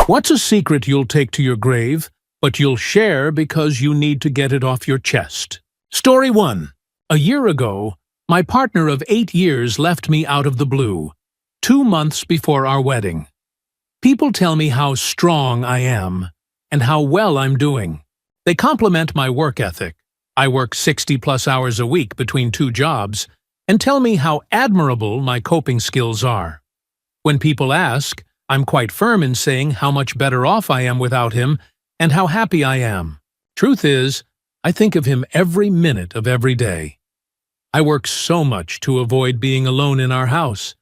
What's a secret you'll take to your grave, but you'll share because you need to get it off your chest? Story 1. A year ago, my partner of 8 years left me out of the blue, 2 months before our wedding. People tell me how strong I am and how well I'm doing. They compliment my work ethic. I work 60+ hours a week between 2 jobs, and tell me how admirable my coping skills are. When people ask, I'm quite firm in saying how much better off I am without him and how happy I am. Truth is, I think of him every minute of every day. I work so much to avoid being alone in our house.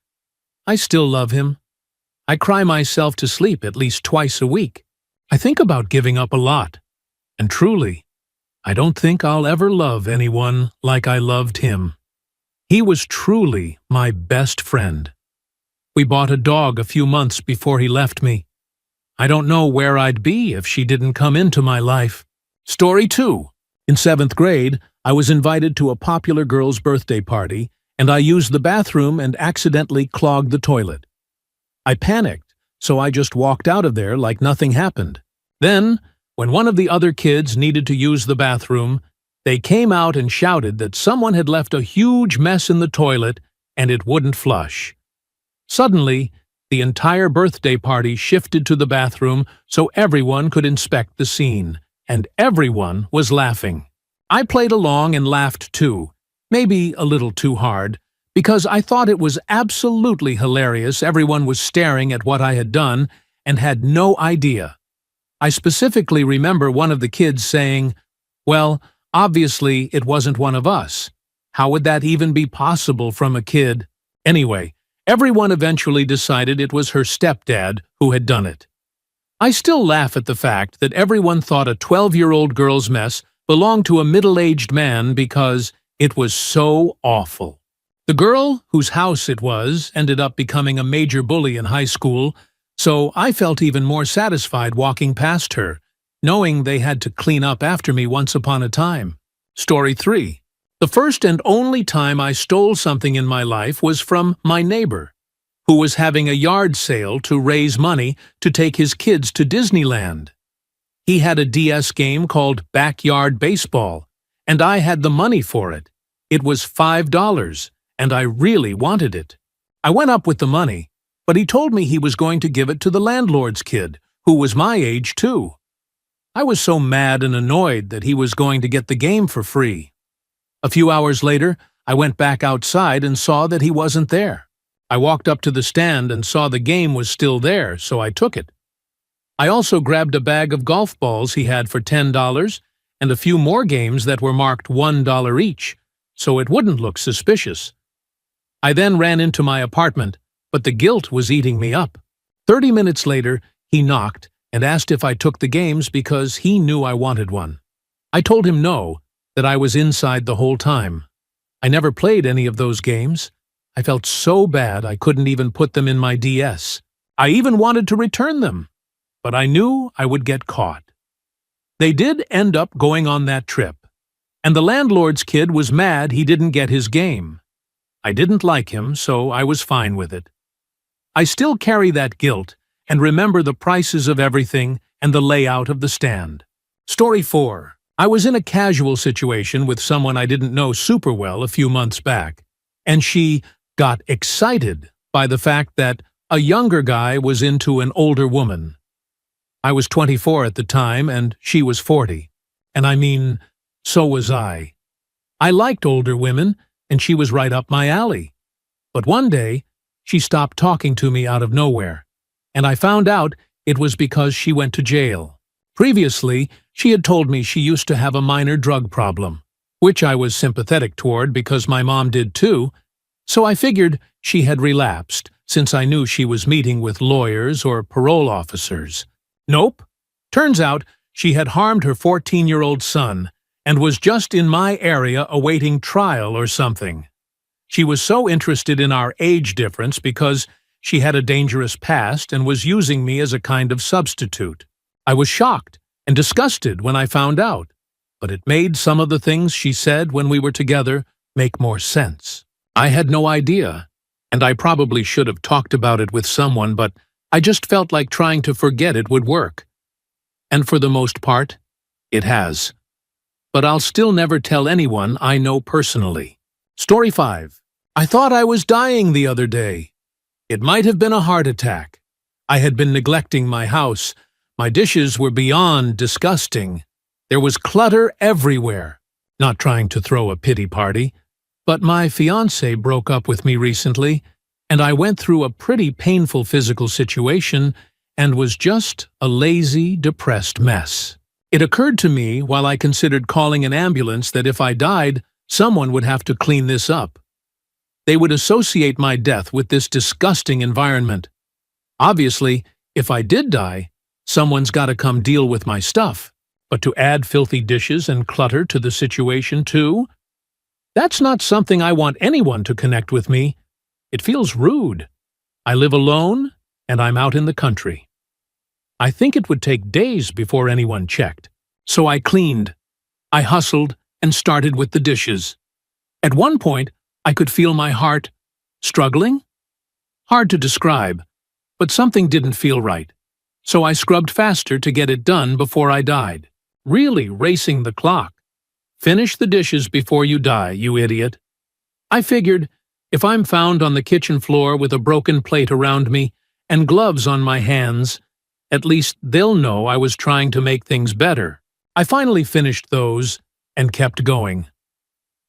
I still love him. I cry myself to sleep at least twice a week. I think about giving up a lot. And truly, I don't think I'll ever love anyone like I loved him. He was truly my best friend. We bought a dog a few months before he left me. I don't know where I'd be if she didn't come into my life. Story 2. In 7th grade, I was invited to a popular girl's birthday party, and I used the bathroom and accidentally clogged the toilet. I panicked, so I just walked out of there like nothing happened. Then, when one of the other kids needed to use the bathroom, they came out and shouted that someone had left a huge mess in the toilet and it wouldn't flush. Suddenly, the entire birthday party shifted to the bathroom so everyone could inspect the scene, and everyone was laughing. I played along and laughed too, maybe a little too hard, because I thought it was absolutely hilarious. Everyone was staring at what I had done and had no idea. I specifically remember one of the kids saying, "Well, obviously it wasn't one of us. How would that even be possible from a kid?" Anyway, everyone eventually decided it was her stepdad who had done it. I still laugh at the fact that everyone thought a 12-year-old girl's mess belonged to a middle-aged man because it was so awful. The girl whose house it was ended up becoming a major bully in high school, so I felt even more satisfied walking past her, knowing they had to clean up after me once upon a time. Story 3. The first and only time I stole something in my life was from my neighbor, who was having a yard sale to raise money to take his kids to Disneyland. He had a DS game called Backyard Baseball, and I had the money for it. It was $5, and I really wanted it. I went up with the money, but he told me he was going to give it to the landlord's kid, who was my age too. I was so mad and annoyed that he was going to get the game for free. A few hours later, I went back outside and saw that he wasn't there. I walked up to the stand and saw the game was still there, so I took it. I also grabbed a bag of golf balls he had for $10 and a few more games that were marked $1 each, so it wouldn't look suspicious. I then ran into my apartment, but the guilt was eating me up. 30 minutes later, he knocked and asked if I took the games because he knew I wanted one. I told him no, that I was inside the whole time. I never played any of those games. I felt so bad I couldn't even put them in my DS. I even wanted to return them, but I knew I would get caught. They did end up going on that trip, and the landlord's kid was mad he didn't get his game. I didn't like him, so I was fine with it. I still carry that guilt and remember the prices of everything and the layout of the stand. Story 4. I was in a casual situation with someone I didn't know super well a few months back, and she got excited by the fact that a younger guy was into an older woman. I was 24 at the time, and she was 40. And I mean, so was I. I liked older women, and she was right up my alley. But one day, she stopped talking to me out of nowhere, and I found out it was because she went to jail. Previously, she had told me she used to have a minor drug problem, which I was sympathetic toward because my mom did too, so I figured she had relapsed since I knew she was meeting with lawyers or parole officers. Nope. Turns out she had harmed her 14-year-old son and was just in my area awaiting trial or something. She was so interested in our age difference because she had a dangerous past and was using me as a kind of substitute. I was shocked and disgusted when I found out, but it made some of the things she said when we were together make more sense. I had no idea, and I probably should have talked about it with someone, but I just felt like trying to forget it would work. And for the most part, it has. But I'll still never tell anyone I know personally. Story 5. I thought I was dying the other day. It might have been a heart attack. I had been neglecting my house. My dishes were beyond disgusting. There was clutter everywhere. Not trying to throw a pity party, but my fiancé broke up with me recently, and I went through a pretty painful physical situation and was just a lazy, depressed mess. It occurred to me while I considered calling an ambulance that if I died, someone would have to clean this up. They would associate my death with this disgusting environment. Obviously, if I did die, someone's got to come deal with my stuff. But to add filthy dishes and clutter to the situation too? That's not something I want anyone to connect with me. It feels rude. I live alone, and I'm out in the country. I think it would take days before anyone checked. So I cleaned. I hustled and started with the dishes. At one point, I could feel my heart struggling? Hard to describe, but something didn't feel right. So I scrubbed faster to get it done before I died. Really racing the clock. Finish the dishes before you die, you idiot. I figured, if I'm found on the kitchen floor with a broken plate around me and gloves on my hands, at least they'll know I was trying to make things better. I finally finished those and kept going.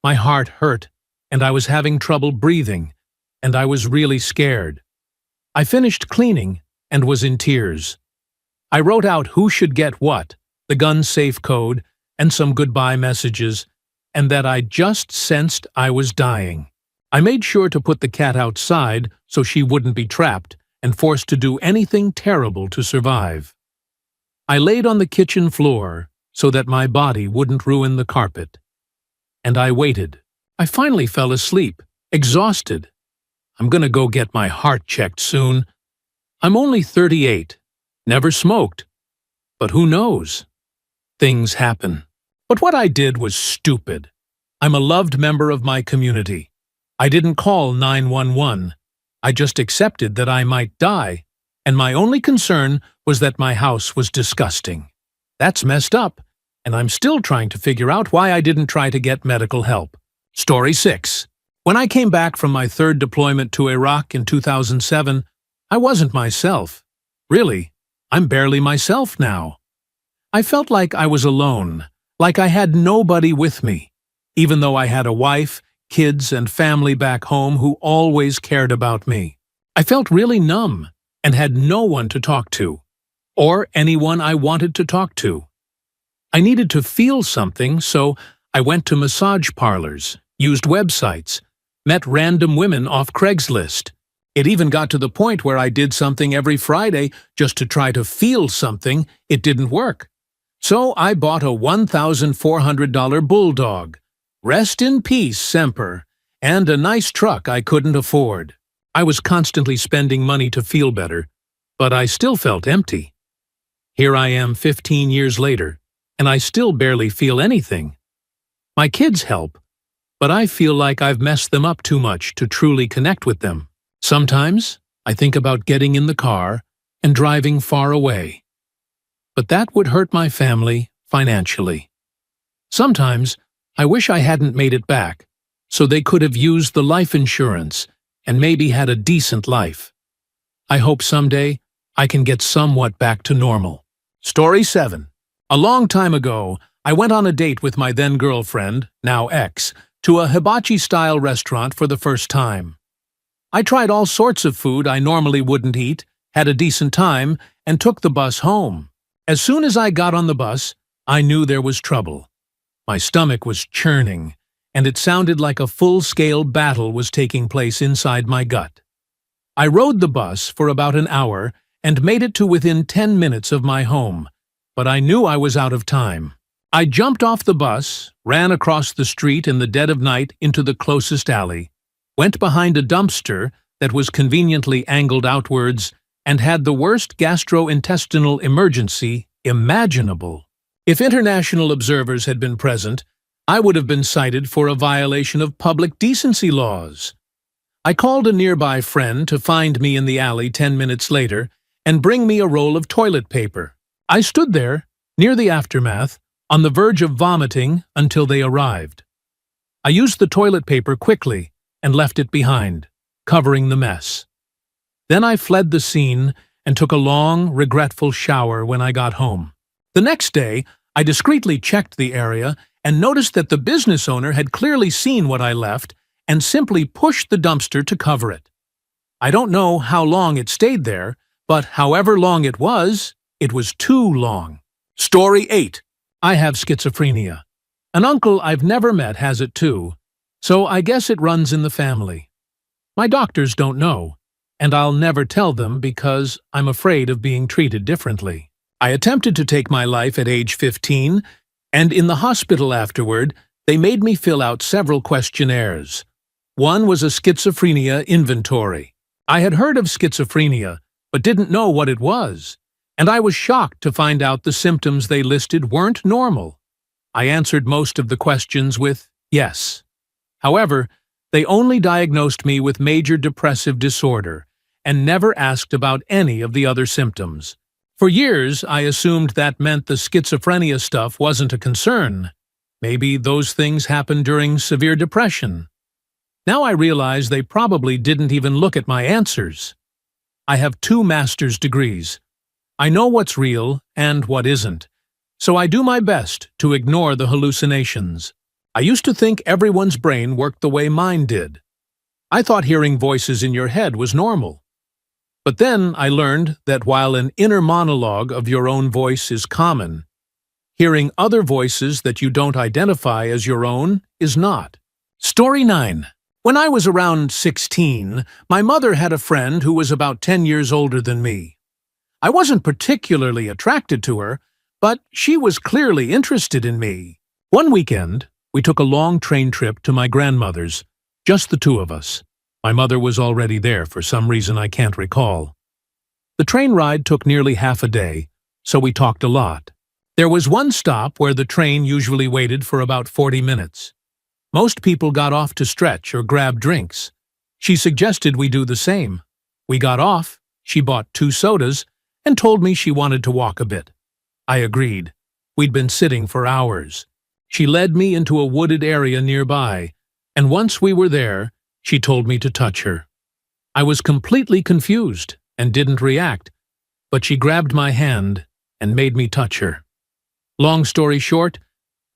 My heart hurt, and I was having trouble breathing, and I was really scared. I finished cleaning and was in tears. I wrote out who should get what, the gun safe code, and some goodbye messages, and that I just sensed I was dying. I made sure to put the cat outside so she wouldn't be trapped and forced to do anything terrible to survive. I laid on the kitchen floor so that my body wouldn't ruin the carpet. And I waited. I finally fell asleep, exhausted. I'm gonna go get my heart checked soon. I'm only 38, never smoked. But who knows? Things happen. But what I did was stupid. I'm a loved member of my community. I didn't call 911. I just accepted that I might die, and my only concern was that my house was disgusting. That's messed up, and I'm still trying to figure out why I didn't try to get medical help. Story 6. When I came back from my third deployment to Iraq in 2007, I wasn't myself. Really, I'm barely myself now. I felt like I was alone, like I had nobody with me, even though I had a wife, kids, and family back home who always cared about me. I felt really numb and had no one to talk to, or anyone I wanted to talk to. I needed to feel something, so I went to massage parlors, used websites, met random women off Craigslist. It even got to the point where I did something every Friday just to try to feel something. It didn't work. So I bought a $1,400 bulldog. Rest in peace, Semper, and a nice truck I couldn't afford. I was constantly spending money to feel better, but I still felt empty. Here I am 15 years later, and I still barely feel anything. My kids help, but I feel like I've messed them up too much to truly connect with them. Sometimes I think about getting in the car and driving far away. But that would hurt my family financially. Sometimes I wish I hadn't made it back, so they could have used the life insurance and maybe had a decent life. I hope someday I can get somewhat back to normal. Story 7. A long time ago, I went on a date with my then-girlfriend, now ex, to a hibachi-style restaurant for the first time. I tried all sorts of food I normally wouldn't eat, had a decent time, and took the bus home. As soon as I got on the bus, I knew there was trouble. My stomach was churning, and it sounded like a full-scale battle was taking place inside my gut. I rode the bus for about an hour and made it to within 10 minutes of my home, but I knew I was out of time. I jumped off the bus, ran across the street in the dead of night into the closest alley, went behind a dumpster that was conveniently angled outwards, and had the worst gastrointestinal emergency imaginable. If international observers had been present, I would have been cited for a violation of public decency laws. I called a nearby friend to find me in the alley 10 minutes later, and bring me a roll of toilet paper. I stood there, near the aftermath, on the verge of vomiting until they arrived. I used the toilet paper quickly and left it behind, covering the mess. Then I fled the scene and took a long, regretful shower when I got home. The next day, I discreetly checked the area and noticed that the business owner had clearly seen what I left and simply pushed the dumpster to cover it. I don't know how long it stayed there, but however long it was too long. Story 8. I have schizophrenia. An uncle I've never met has it too, so I guess it runs in the family. My doctors don't know, and I'll never tell them because I'm afraid of being treated differently. I attempted to take my life at age 15, and in the hospital afterward, they made me fill out several questionnaires. One was a schizophrenia inventory. I had heard of schizophrenia, but didn't know what it was, and I was shocked to find out the symptoms they listed weren't normal. I answered most of the questions with yes. However, they only diagnosed me with major depressive disorder and never asked about any of the other symptoms. For years, I assumed that meant the schizophrenia stuff wasn't a concern. Maybe those things happened during severe depression. Now I realize they probably didn't even look at my answers. I have 2 master's degrees. I know what's real and what isn't, so I do my best to ignore the hallucinations. I used to think everyone's brain worked the way mine did. I thought hearing voices in your head was normal. But then I learned that while an inner monologue of your own voice is common, hearing other voices that you don't identify as your own is not. Story 9. When I was around 16, my mother had a friend who was about 10 years older than me. I wasn't particularly attracted to her, but she was clearly interested in me. One weekend, we took a long train trip to my grandmother's, just the 2 of us. My mother was already there for some reason I can't recall. The train ride took nearly half a day, so we talked a lot. There was one stop where the train usually waited for about 40 minutes. Most people got off to stretch or grab drinks. She suggested we do the same. We got off, she bought 2 sodas, and told me she wanted to walk a bit. I agreed. We'd been sitting for hours. She led me into a wooded area nearby, and once we were there, she told me to touch her. I was completely confused and didn't react, but she grabbed my hand and made me touch her. Long story short,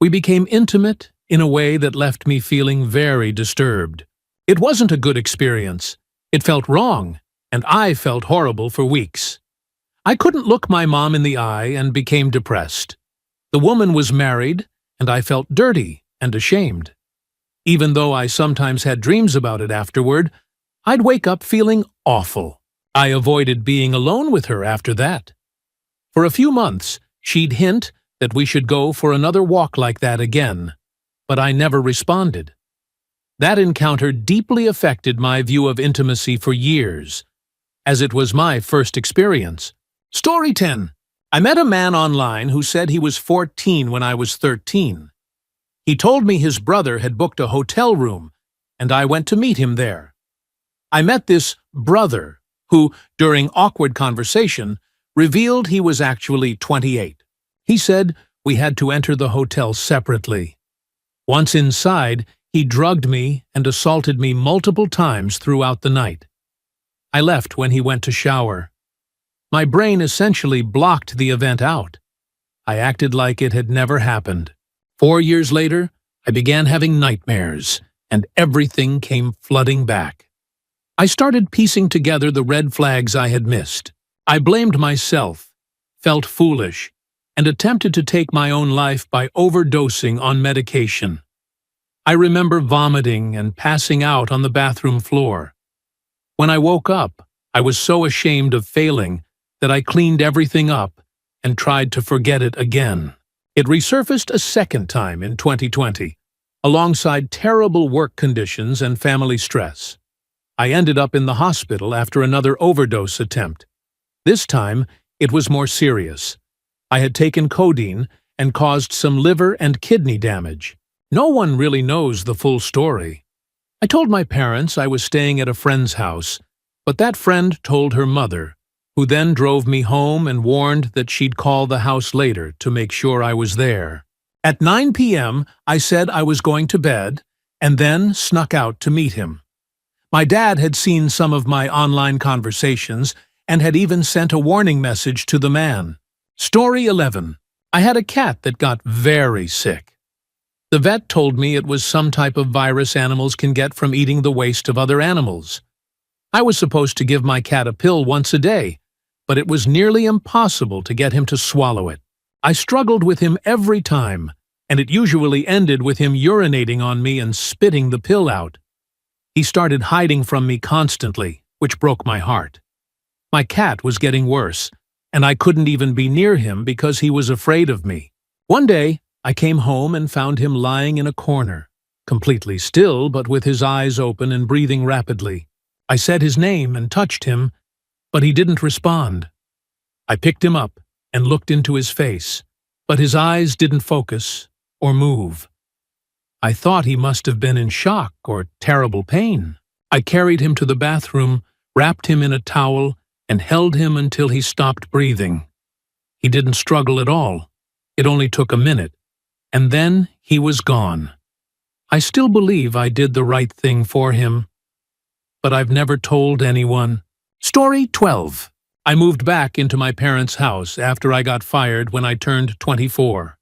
we became intimate in a way that left me feeling very disturbed. It wasn't a good experience. It felt wrong, and I felt horrible for weeks. I couldn't look my mom in the eye and became depressed. The woman was married, and I felt dirty and ashamed. Even though I sometimes had dreams about it afterward, I'd wake up feeling awful. I avoided being alone with her after that. For a few months, she'd hint that we should go for another walk like that again, but I never responded. That encounter deeply affected my view of intimacy for years, as it was my first experience. Story 10. I met a man online who said he was 14 when I was 13. He told me his brother had booked a hotel room, and I went to meet him there. I met this brother, who, during awkward conversation, revealed he was actually 28. He said we had to enter the hotel separately. Once inside, he drugged me and assaulted me multiple times throughout the night. I left when he went to shower. My brain essentially blocked the event out. I acted like it had never happened. 4 years later, I began having nightmares, and everything came flooding back. I started piecing together the red flags I had missed. I blamed myself, felt foolish, and attempted to take my own life by overdosing on medication. I remember vomiting and passing out on the bathroom floor. When I woke up, I was so ashamed of failing that I cleaned everything up and tried to forget it again. It resurfaced a second time in 2020, alongside terrible work conditions and family stress. I ended up in the hospital after another overdose attempt. This time, it was more serious. I had taken codeine and caused some liver and kidney damage. No one really knows the full story. I told my parents I was staying at a friend's house, but that friend told her mother, who then drove me home and warned that she'd call the house later to make sure I was there. At 9 p.m., I said I was going to bed and then snuck out to meet him. My dad had seen some of my online conversations and had even sent a warning message to the man. Story 11. I had a cat that got very sick. The vet told me it was some type of virus animals can get from eating the waste of other animals. I was supposed to give my cat a pill once a day, but it was nearly impossible to get him to swallow it. I struggled with him every time, and it usually ended with him urinating on me and spitting the pill out. He started hiding from me constantly, which broke my heart. My cat was getting worse, and I couldn't even be near him because he was afraid of me. One day, I came home and found him lying in a corner, completely still but with his eyes open and breathing rapidly. I said his name and touched him, but he didn't respond. I picked him up and looked into his face, but his eyes didn't focus or move. I thought he must have been in shock or terrible pain. I carried him to the bathroom, wrapped him in a towel, and held him until he stopped breathing. He didn't struggle at all. It only took a minute. And then he was gone. I still believe I did the right thing for him, but I've never told anyone. Story 12. I moved back into my parents' house after I got fired when I turned 24.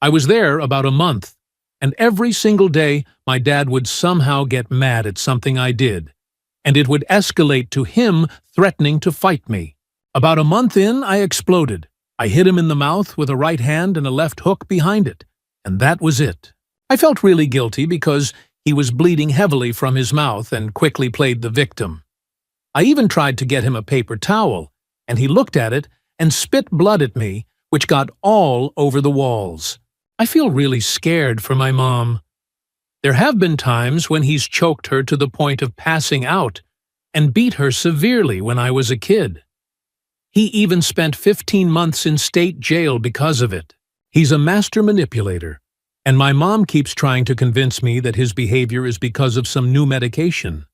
I was there about a month, and every single day my dad would somehow get mad at something I did, and it would escalate to him threatening to fight me. About a month in, I exploded. I hit him in the mouth with a right hand and a left hook behind it. And that was it. I felt really guilty because he was bleeding heavily from his mouth and quickly played the victim. I even tried to get him a paper towel, and he looked at it and spit blood at me, which got all over the walls. I feel really scared for my mom. There have been times when he's choked her to the point of passing out and beat her severely when I was a kid. He even spent 15 months in state jail because of it. He's a master manipulator, and my mom keeps trying to convince me that his behavior is because of some new medication.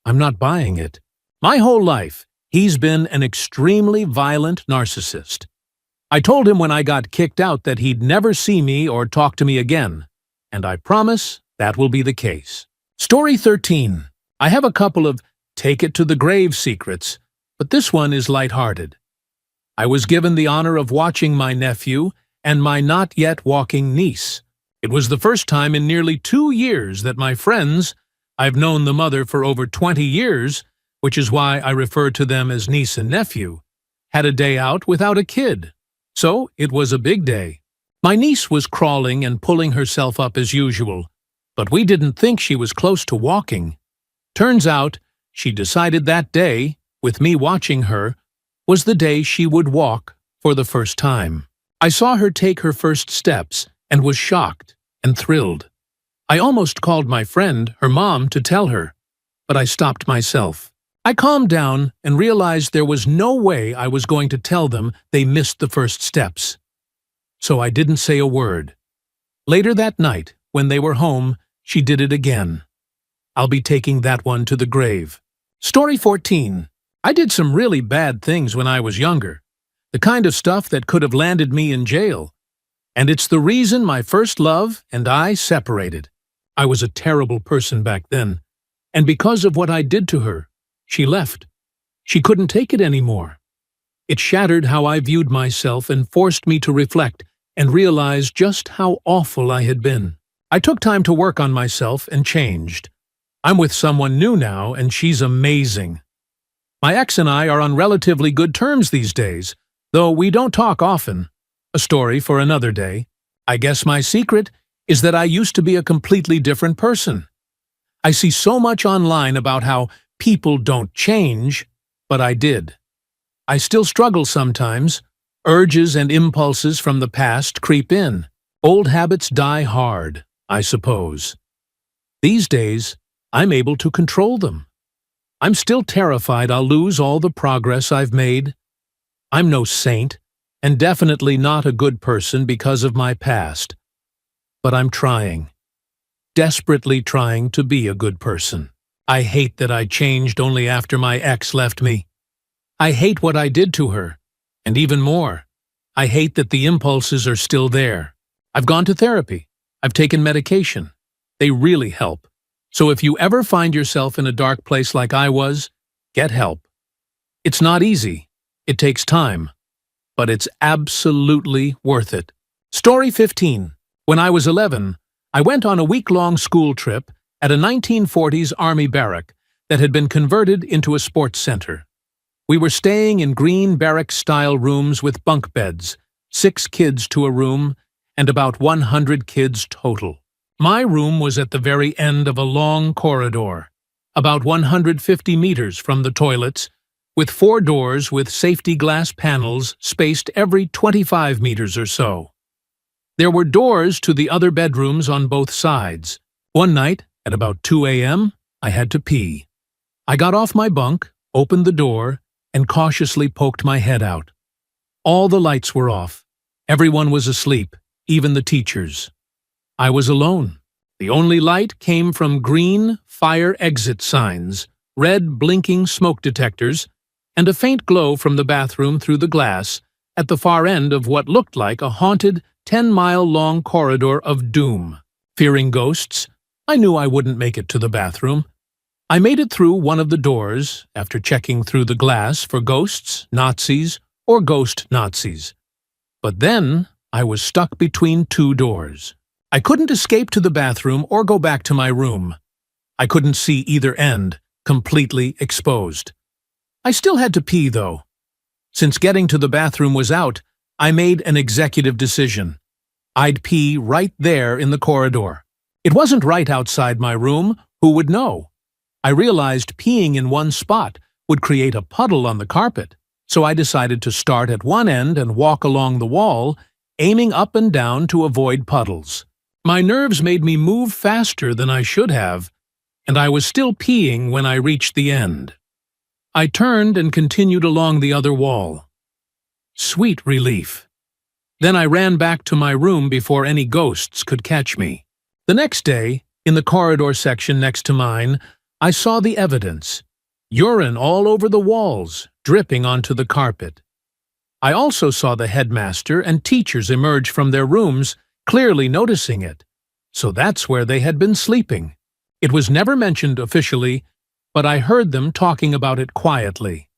I'm not buying it. My whole life, he's been an extremely violent narcissist. I told him when I got kicked out that he'd never see me or talk to me again, and I promise that will be the case. Story 13. I have a couple of take-it-to-the-grave secrets, but this one is lighthearted. I was given the honor of watching my nephew and my not-yet-walking niece. It was the first time in nearly 2 years that my friends, I've known the mother for over 20 years, which is why I refer to them as niece and nephew, had a day out without a kid. So it was a big day. My niece was crawling and pulling herself up as usual, but we didn't think she was close to walking. Turns out, she decided that day, with me watching her, was the day she would walk for the first time. I saw her take her first steps and was shocked and thrilled. I almost called my friend, her mom, to tell her, but I stopped myself. I calmed down and realized there was no way I was going to tell them they missed the first steps. So I didn't say a word. Later that night, when they were home, she did it again. I'll be taking that one to the grave. Story 14. I did some really bad things when I was younger. The kind of stuff that could have landed me in jail. And it's the reason my first love and I separated. I was a terrible person back then. And because of what I did to her, she left. She couldn't take it anymore. It shattered how I viewed myself and forced me to reflect and realize just how awful I had been. I took time to work on myself and changed. I'm with someone new now, and she's amazing. My ex and I are on relatively good terms these days, though we don't talk often. A story for another day. I guess my secret is that I used to be a completely different person. I see so much online about how people don't change, but I did. I still struggle sometimes. Urges and impulses from the past creep in. Old habits die hard, I suppose. These days, I'm able to control them. I'm still terrified I'll lose all the progress I've made. I'm no saint, and definitely not a good person because of my past. But I'm trying. Desperately trying to be a good person. I hate that I changed only after my ex left me. I hate what I did to her. And even more, I hate that the impulses are still there. I've gone to therapy. I've taken medication. They really help. So if you ever find yourself in a dark place like I was, get help. It's not easy. It takes time. But it's absolutely worth it. Story 15. When I was 11, I went on a week-long school trip at a 1940s Army barrack that had been converted into a sports center. We were staying in green barrack-style rooms with bunk beds, 6 kids to a room, and about 100 kids total. My room was at the very end of a long corridor, about 150 meters from the toilets, with 4 doors with safety glass panels spaced every 25 meters or so. There were doors to the other bedrooms on both sides. One night, at about 2 a.m., I had to pee. I got off my bunk, opened the door, and cautiously poked my head out. All the lights were off. Everyone was asleep, even the teachers. I was alone. The only light came from green fire exit signs, red blinking smoke detectors, and a faint glow from the bathroom through the glass at the far end of what looked like a haunted 10-mile-long corridor of doom. Fearing ghosts, I knew I wouldn't make it to the bathroom. I made it through one of the doors after checking through the glass for ghosts, Nazis, or ghost Nazis. But then I was stuck between 2 doors. I couldn't escape to the bathroom or go back to my room. I couldn't see either end, completely exposed. I still had to pee, though. Since getting to the bathroom was out, I made an executive decision. I'd pee right there in the corridor. It wasn't right outside my room. Who would know? I realized peeing in one spot would create a puddle on the carpet, so I decided to start at one end and walk along the wall, aiming up and down to avoid puddles. My nerves made me move faster than I should have, and I was still peeing when I reached the end. I turned and continued along the other wall. Sweet relief. Then I ran back to my room before any ghosts could catch me. The next day, in the corridor section next to mine, I saw the evidence. Urine all over the walls, dripping onto the carpet. I also saw the headmaster and teachers emerge from their rooms, clearly noticing it. So that's where they had been sleeping. It was never mentioned officially, but I heard them talking about it quietly.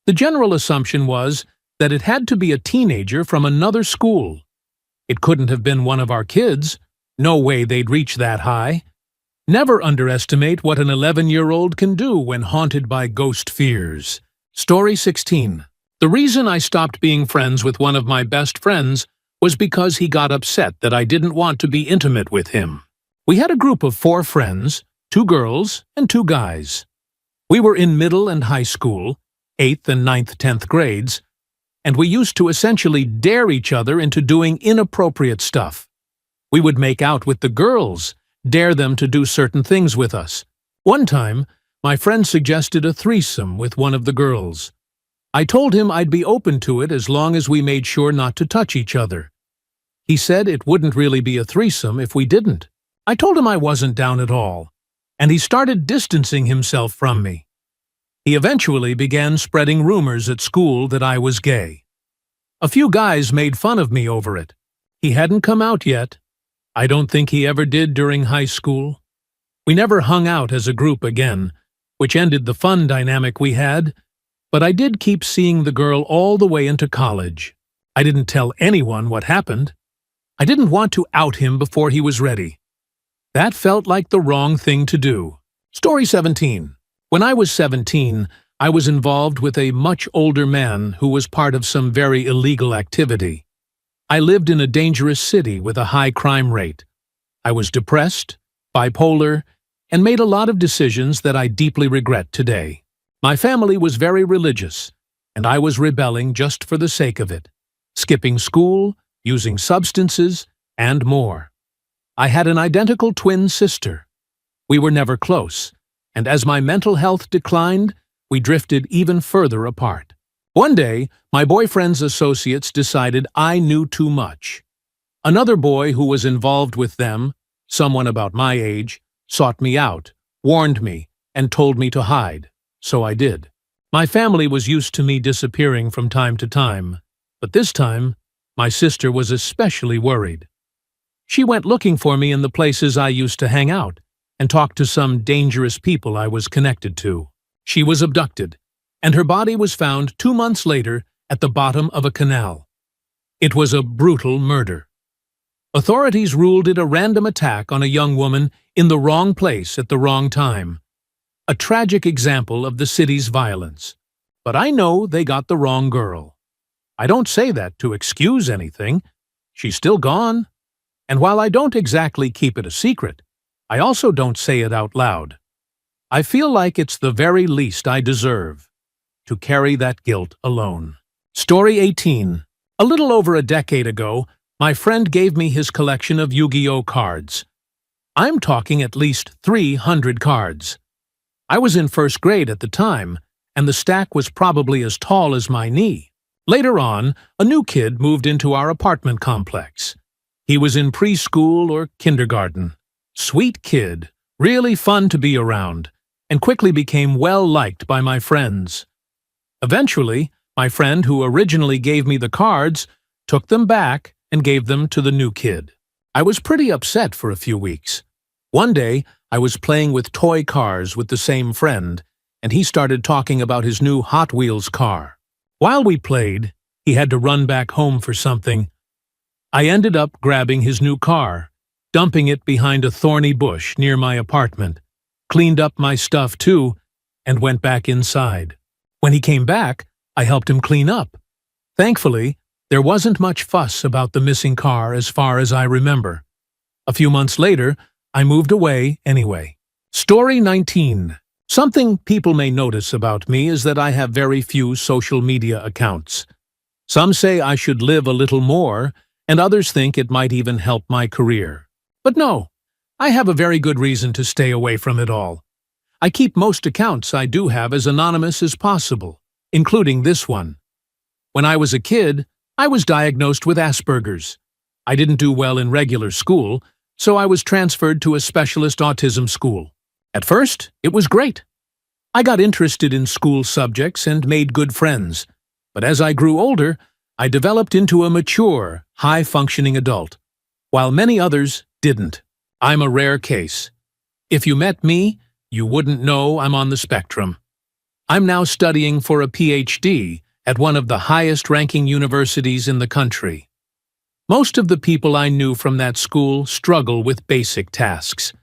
The general assumption was that it had to be a teenager from another school. It couldn't have been one of our kids. No way they'd reach that high. Never underestimate what an 11-year-old can do when haunted by ghost fears. Story 16. The reason I stopped being friends with one of my best friends was because he got upset that I didn't want to be intimate with him. We had a group of 4 friends, 2 girls and 2 guys. We were in middle and high school, 8th and 9th, 10th grades, and we used to essentially dare each other into doing inappropriate stuff. We would make out with the girls, dare them to do certain things with us. One time, my friend suggested a threesome with one of the girls. I told him I'd be open to it as long as we made sure not to touch each other. He said it wouldn't really be a threesome if we didn't. I told him I wasn't down at all, and he started distancing himself from me. He eventually began spreading rumors at school that I was gay. A few guys made fun of me over it. He hadn't come out yet. I don't think he ever did during high school. We never hung out as a group again, which ended the fun dynamic we had, but I did keep seeing the girl all the way into college. I didn't tell anyone what happened. I didn't want to out him before he was ready. That felt like the wrong thing to do. Story 17. When I was 17, I was involved with a much older man who was part of some very illegal activity. I lived in a dangerous city with a high crime rate. I was depressed, bipolar, and made a lot of decisions that I deeply regret today. My family was very religious, and I was rebelling just for the sake of it, skipping school, using substances, and more. I had an identical twin sister. We were never close, and as my mental health declined, we drifted even further apart. One day, my boyfriend's associates decided I knew too much. Another boy who was involved with them, someone about my age, sought me out, warned me, and told me to hide. So I did. My family was used to me disappearing from time to time, but this time, my sister was especially worried. She went looking for me in the places I used to hang out and talk to some dangerous people I was connected to. She was abducted, and her body was found 2 months later at the bottom of a canal. It was a brutal murder. Authorities ruled it a random attack on a young woman in the wrong place at the wrong time. A tragic example of the city's violence. But I know they got the wrong girl. I don't say that to excuse anything. She's still gone. And while I don't exactly keep it a secret, I also don't say it out loud. I feel like it's the very least I deserve, to carry that guilt alone. Story 18. A little over a decade ago, my friend gave me his collection of Yu-Gi-Oh cards. I'm talking at least 300 cards. I was in first grade at the time, and the stack was probably as tall as my knee. Later on, a new kid moved into our apartment complex. He was in preschool or kindergarten. Sweet kid, really fun to be around, and quickly became well-liked by my friends. Eventually, my friend who originally gave me the cards took them back and gave them to the new kid. I was pretty upset for a few weeks. One day, I was playing with toy cars with the same friend, and he started talking about his new Hot Wheels car. While we played, he had to run back home for something. I ended up grabbing his new car, dumping it behind a thorny bush near my apartment, cleaned up my stuff too, and went back inside. When he came back, I helped him clean up. Thankfully, there wasn't much fuss about the missing car as far as I remember. A few months later, I moved away anyway. Story 19. Something people may notice about me is that I have very few social media accounts. Some say I should live a little more, and others think it might even help my career. But no, I have a very good reason to stay away from it all. I keep most accounts I do have as anonymous as possible, including this one. When I was a kid, I was diagnosed with Asperger's. I didn't do well in regular school, so I was transferred to a specialist autism school. At first, it was great. I got interested in school subjects and made good friends. But as I grew older, I developed into a mature, high-functioning adult, while many others didn't. I'm a rare case. If you met me, you wouldn't know I'm on the spectrum. I'm now studying for a PhD at one of the highest-ranking universities in the country. Most of the people I knew from that school struggle with basic tasks.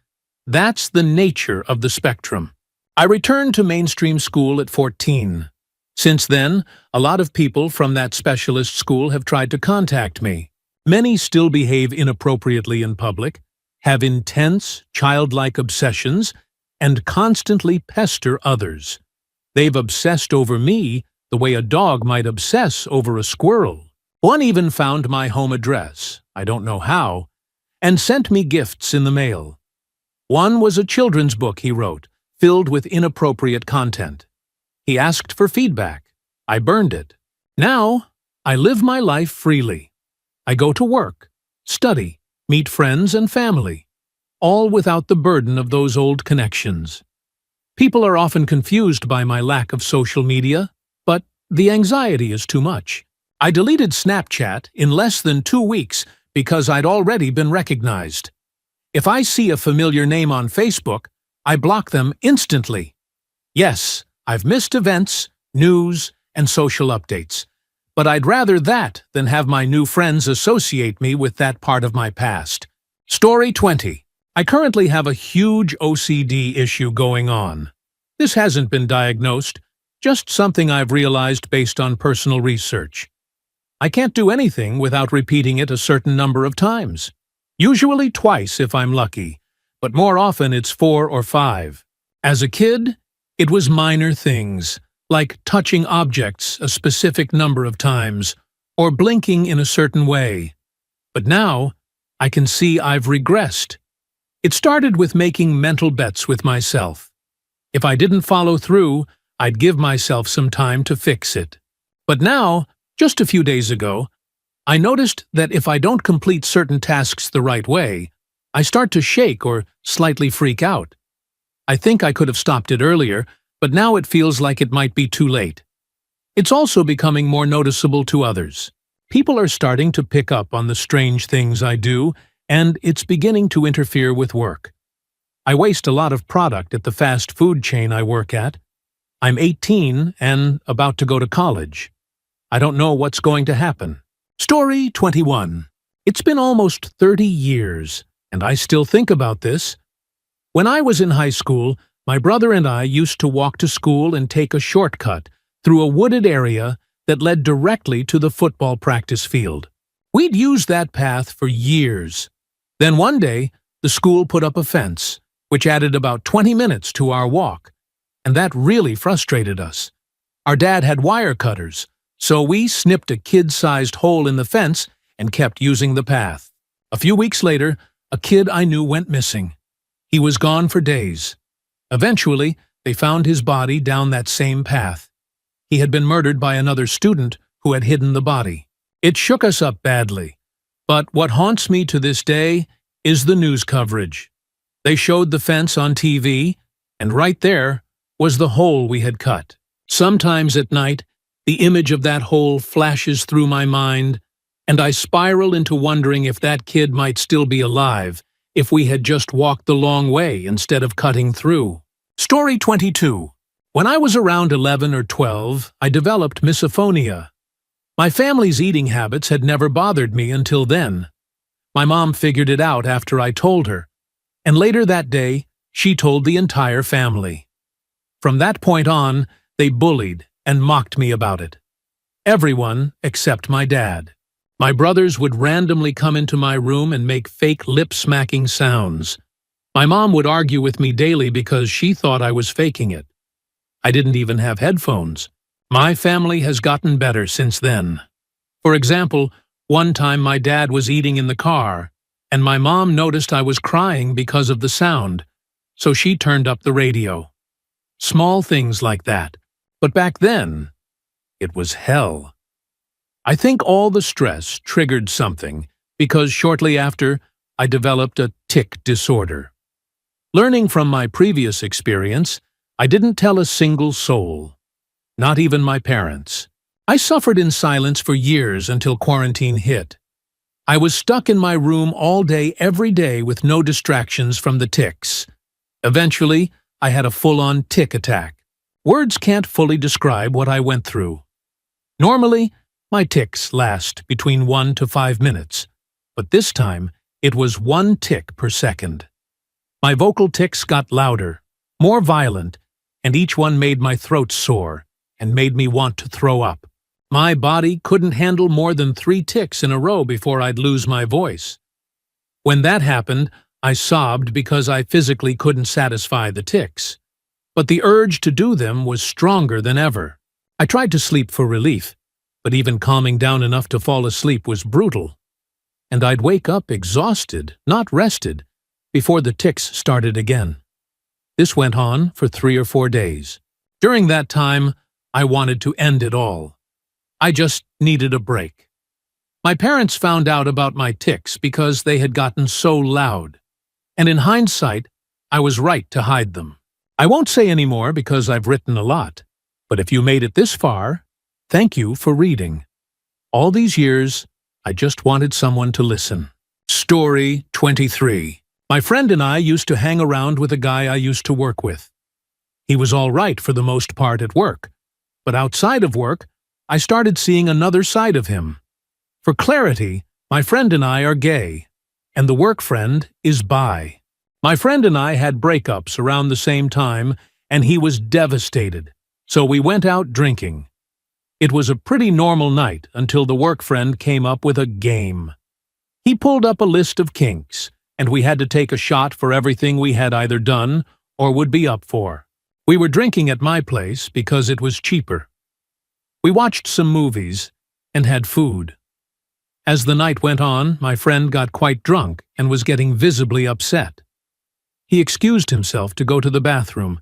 That's the nature of the spectrum. I returned to mainstream school at 14. Since then, a lot of people from that specialist school have tried to contact me. Many still behave inappropriately in public, have intense, childlike obsessions, and constantly pester others. They've obsessed over me the way a dog might obsess over a squirrel. One even found my home address, I don't know how, and sent me gifts in the mail. One was a children's book he wrote, filled with inappropriate content. He asked for feedback. I burned it. Now, I live my life freely. I go to work, study, meet friends and family, all without the burden of those old connections. People are often confused by my lack of social media, but the anxiety is too much. I deleted Snapchat in less than 2 weeks because I'd already been recognized. If I see a familiar name on Facebook, I block them instantly. Yes, I've missed events, news, and social updates, but I'd rather that than have my new friends associate me with that part of my past. Story 20. I currently have a huge OCD issue going on. This hasn't been diagnosed, just something I've realized based on personal research. I can't do anything without repeating it a certain number of times. Usually twice if I'm lucky, but more often it's 4 or 5. As a kid, it was minor things, like touching objects a specific number of times, or blinking in a certain way. But now, I can see I've regressed. It started with making mental bets with myself. If I didn't follow through, I'd give myself some time to fix it. But now, just a few days ago, I noticed that if I don't complete certain tasks the right way, I start to shake or slightly freak out. I think I could have stopped it earlier, but now it feels like it might be too late. It's also becoming more noticeable to others. People are starting to pick up on the strange things I do, and it's beginning to interfere with work. I waste a lot of product at the fast food chain I work at. I'm 18 and about to go to college. I don't know what's going to happen. Story 21. It's been almost 30 years, and I still think about this. When I was in high school, my brother and I used to walk to school and take a shortcut through a wooded area that led directly to the football practice field. We'd used that path for years. Then one day, the school put up a fence, which added about 20 minutes to our walk, and that really frustrated us. Our dad had wire cutters, so we snipped a kid-sized hole in the fence and kept using the path. A few weeks later, a kid I knew went missing. He was gone for days. Eventually, they found his body down that same path. He had been murdered by another student who had hidden the body. It shook us up badly, but what haunts me to this day is the news coverage. They showed the fence on TV, and right there was the hole we had cut. Sometimes at night, the image of that hole flashes through my mind, and I spiral into wondering if that kid might still be alive if we had just walked the long way instead of cutting through. Story 22. When I was around 11 or 12, I developed misophonia. My family's eating habits had never bothered me until then. My mom figured it out after I told her, and later that day, she told the entire family. From that point on, they bullied and mocked me about it. Everyone except my dad. My brothers would randomly come into my room and make fake lip-smacking sounds. My mom would argue with me daily because she thought I was faking it. I didn't even have headphones. My family has gotten better since then. For example, one time my dad was eating in the car, and my mom noticed I was crying because of the sound, so she turned up the radio. Small things like that. But back then, it was hell. I think all the stress triggered something because shortly after, I developed a tic disorder. Learning from my previous experience, I didn't tell a single soul, not even my parents. I suffered in silence for years until quarantine hit. I was stuck in my room all day, every day with no distractions from the tics. Eventually, I had a full-on tic attack. Words can't fully describe what I went through. Normally, my tics last between 1 to 5 minutes, but this time it was 1 tic per second. My vocal tics got louder, more violent, and each one made my throat sore and made me want to throw up. My body couldn't handle more than 3 tics in a row before I'd lose my voice. When that happened, I sobbed because I physically couldn't satisfy the tics. But the urge to do them was stronger than ever. I tried to sleep for relief, but even calming down enough to fall asleep was brutal. And I'd wake up exhausted, not rested, before the tics started again. This went on for 3 or 4 days. During that time, I wanted to end it all. I just needed a break. My parents found out about my tics because they had gotten so loud. And in hindsight, I was right to hide them. I won't say any more because I've written a lot. But if you made it this far, thank you for reading. All these years, I just wanted someone to listen. Story 23. My friend and I used to hang around with a guy I used to work with. He was all right for the most part at work, but outside of work, I started seeing another side of him. For clarity, my friend and I are gay, and the work friend is bi. My friend and I had breakups around the same time, and he was devastated, so we went out drinking. It was a pretty normal night until the work friend came up with a game. He pulled up a list of kinks, and we had to take a shot for everything we had either done or would be up for. We were drinking at my place because it was cheaper. We watched some movies and had food. As the night went on, my friend got quite drunk and was getting visibly upset. He excused himself to go to the bathroom,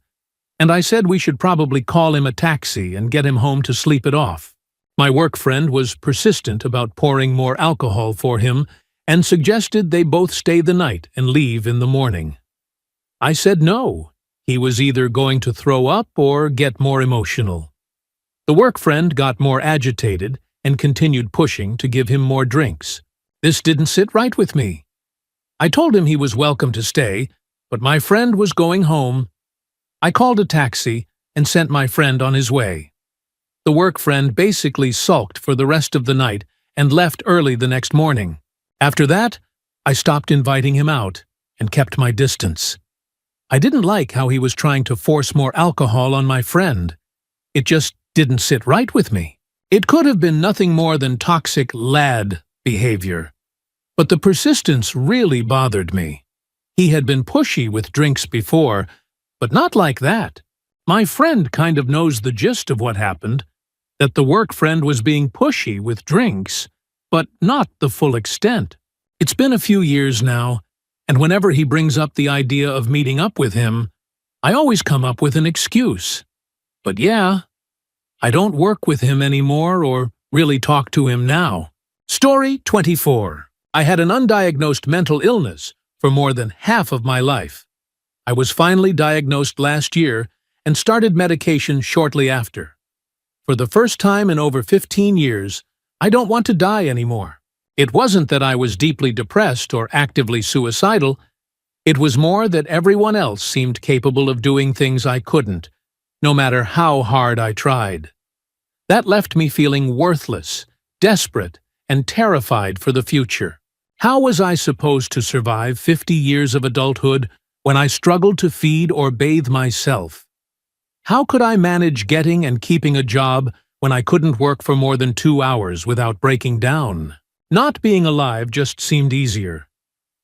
and I said we should probably call him a taxi and get him home to sleep it off. My work friend was persistent about pouring more alcohol for him and suggested they both stay the night and leave in the morning. I said no, He was either going to throw up or get more emotional. The work friend got more agitated and continued pushing to give him more drinks. This didn't sit right with me. I told him he was welcome to stay, but my friend was going home. I called a taxi and sent my friend on his way. The work friend basically sulked for the rest of the night and left early the next morning. After that, I stopped inviting him out and kept my distance. I didn't like how he was trying to force more alcohol on my friend. It just didn't sit right with me. It could have been nothing more than toxic lad behavior. But the persistence really bothered me. He had been pushy with drinks before, but not like that. My friend kind of knows the gist of what happened, that the work friend was being pushy with drinks, but not the full extent. It's been a few years now, and whenever he brings up the idea of meeting up with him, I always come up with an excuse. But yeah, I don't work with him anymore or really talk to him now. Story 24. I had an undiagnosed mental illness for more than half of my life. I was finally diagnosed last year and started medication shortly after. For the first time in over 15 years, I don't want to die anymore. It wasn't that I was deeply depressed or actively suicidal. It was more that everyone else seemed capable of doing things I couldn't, no matter how hard I tried. That left me feeling worthless, desperate, and terrified for the future. How was I supposed to survive 50 years of adulthood when I struggled to feed or bathe myself? How could I manage getting and keeping a job when I couldn't work for more than 2 hours without breaking down? Not being alive just seemed easier.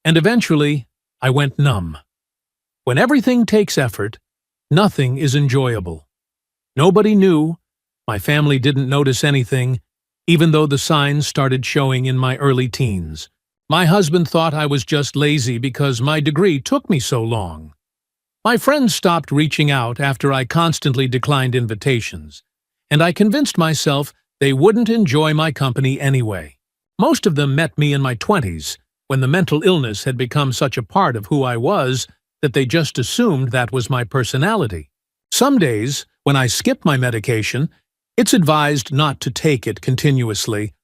And eventually, I went numb. When everything takes effort, nothing is enjoyable. Nobody knew. My family didn't notice anything, even though the signs started showing in my early teens. My husband thought I was just lazy because my degree took me so long. My friends stopped reaching out after I constantly declined invitations, and I convinced myself they wouldn't enjoy my company anyway. Most of them met me in my 20s, when the mental illness had become such a part of who I was that they just assumed that was my personality. Some days, when I skip my medication, it's advised not to take it continuously.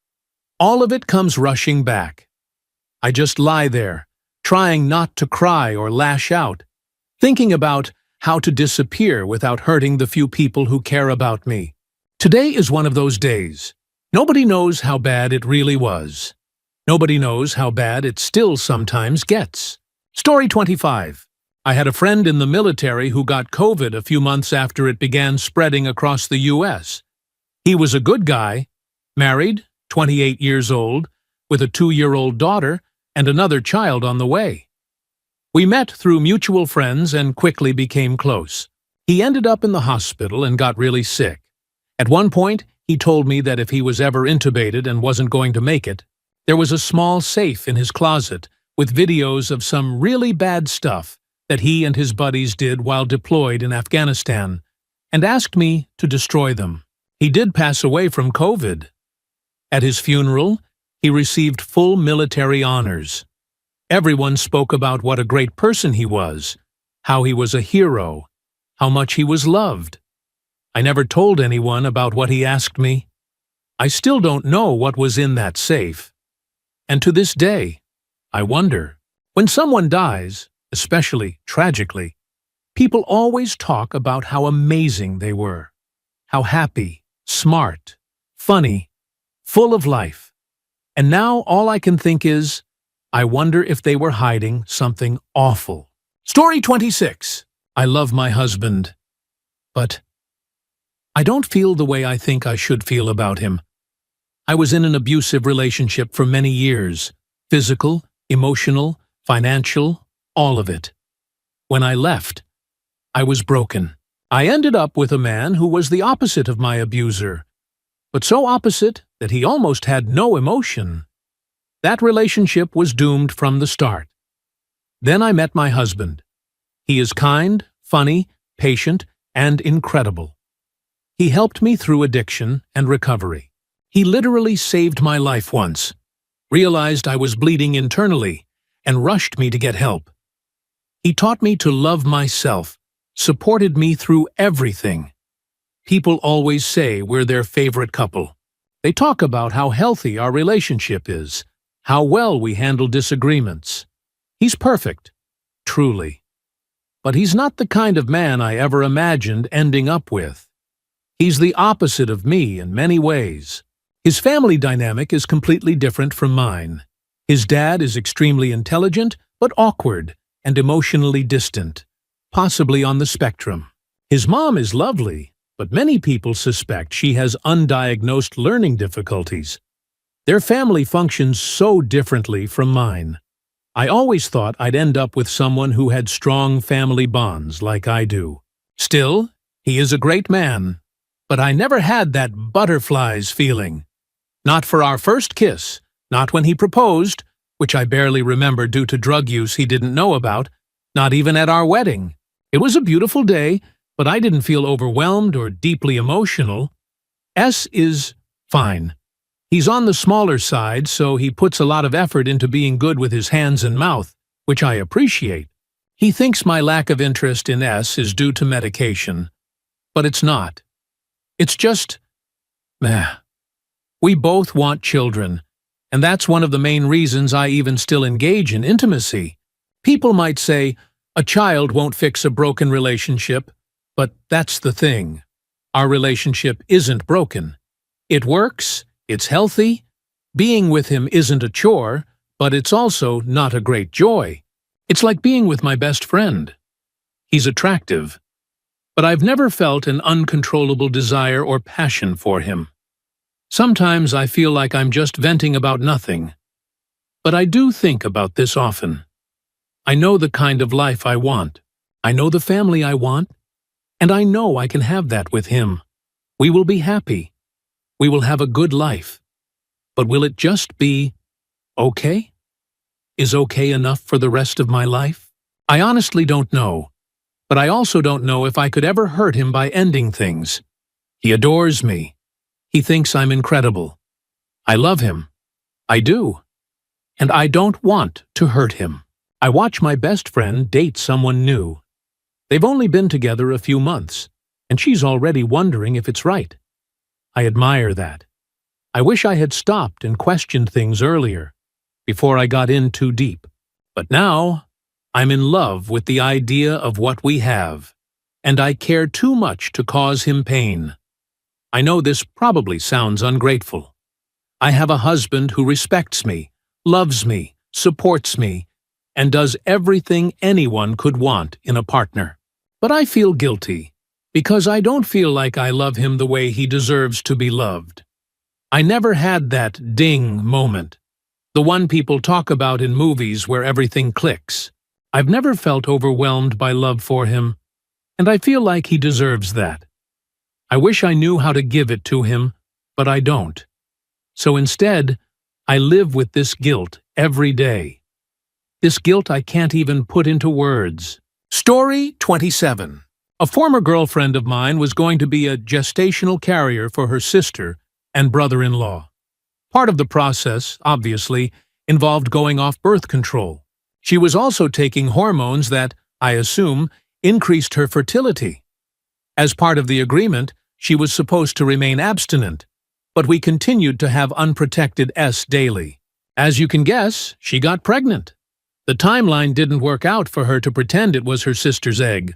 All of it comes rushing back. I just lie there, trying not to cry or lash out, thinking about how to disappear without hurting the few people who care about me. Today is one of those days. Nobody knows how bad it really was. Nobody knows how bad it still sometimes gets. Story 25. I had a friend in the military who got COVID a few months after it began spreading across the U.S. He was a good guy, married, 28 years old, with a 2-year-old daughter and another child on the way. We met through mutual friends and quickly became close. He ended up in the hospital and got really sick. At one point, he told me that if he was ever intubated and wasn't going to make it, there was a small safe in his closet with videos of some really bad stuff that he and his buddies did while deployed in Afghanistan, and asked me to destroy them. He did pass away from COVID. At his funeral, he received full military honors. Everyone spoke about what a great person he was, how he was a hero, how much he was loved. I never told anyone about what he asked me. I still don't know what was in that safe. And to this day, I wonder. When someone dies, especially tragically, people always talk about how amazing they were, how happy, smart, funny, full of life. And now all I can think is, I wonder if they were hiding something awful. Story 26. I love my husband, but I don't feel the way I think I should feel about him. I was in an abusive relationship for many years, physical, emotional, financial, all of it. When I left, I was broken. I ended up with a man who was the opposite of my abuser, but so opposite that he almost had no emotion. That relationship was doomed from the start. Then I met my husband. He is kind, funny, patient, and incredible. He helped me through addiction and recovery. He literally saved my life once, realized I was bleeding internally, and rushed me to get help. He taught me to love myself, supported me through everything. People always say we're their favorite couple. They talk about how healthy our relationship is, how well we handle disagreements. He's perfect, truly. But he's not the kind of man I ever imagined ending up with. He's the opposite of me in many ways. His family dynamic is completely different from mine. His dad is extremely intelligent, but awkward and emotionally distant, possibly on the spectrum. His mom is lovely, but many people suspect she has undiagnosed learning difficulties. Their family functions so differently from mine. I always thought I'd end up with someone who had strong family bonds like I do. Still, he is a great man, but I never had that butterflies feeling. Not for our first kiss, not when he proposed, which I barely remember due to drug use he didn't know about, not even at our wedding. It was a beautiful day, but I didn't feel overwhelmed or deeply emotional. S is fine. He's on the smaller side, so he puts a lot of effort into being good with his hands and mouth, which I appreciate. He thinks my lack of interest in S is due to medication, but it's not. It's just, meh. We both want children, and that's one of the main reasons I even still engage in intimacy. People might say, a child won't fix a broken relationship, but that's the thing. Our relationship isn't broken. It works, it's healthy. Being with him isn't a chore, but it's also not a great joy. It's like being with my best friend. He's attractive, but I've never felt an uncontrollable desire or passion for him. Sometimes I feel like I'm just venting about nothing, but I do think about this often. I know the kind of life I want. I know the family I want, and I know I can have that with him. We will be happy. We will have a good life. But will it just be okay? Is okay enough for the rest of my life? I honestly don't know, but I also don't know if I could ever hurt him by ending things. He adores me. He thinks I'm incredible. I love him. I do. And I don't want to hurt him. I watch my best friend date someone new. They've only been together a few months, and she's already wondering if it's right. I admire that. I wish I had stopped and questioned things earlier, before I got in too deep. But now, I'm in love with the idea of what we have, and I care too much to cause him pain. I know this probably sounds ungrateful. I have a husband who respects me, loves me, supports me, and does everything anyone could want in a partner. But I feel guilty, because I don't feel like I love him the way he deserves to be loved. I never had that ding moment, the one people talk about in movies where everything clicks. I've never felt overwhelmed by love for him, and I feel like he deserves that. I wish I knew how to give it to him, but I don't. So instead, I live with this guilt every day. This guilt I can't even put into words. Story 27. A former girlfriend of mine was going to be a gestational carrier for her sister and brother-in-law. Part of the process, obviously, involved going off birth control. She was also taking hormones that, I assume, increased her fertility. As part of the agreement, she was supposed to remain abstinent, but we continued to have unprotected S daily. As you can guess, she got pregnant. The timeline didn't work out for her to pretend it was her sister's egg.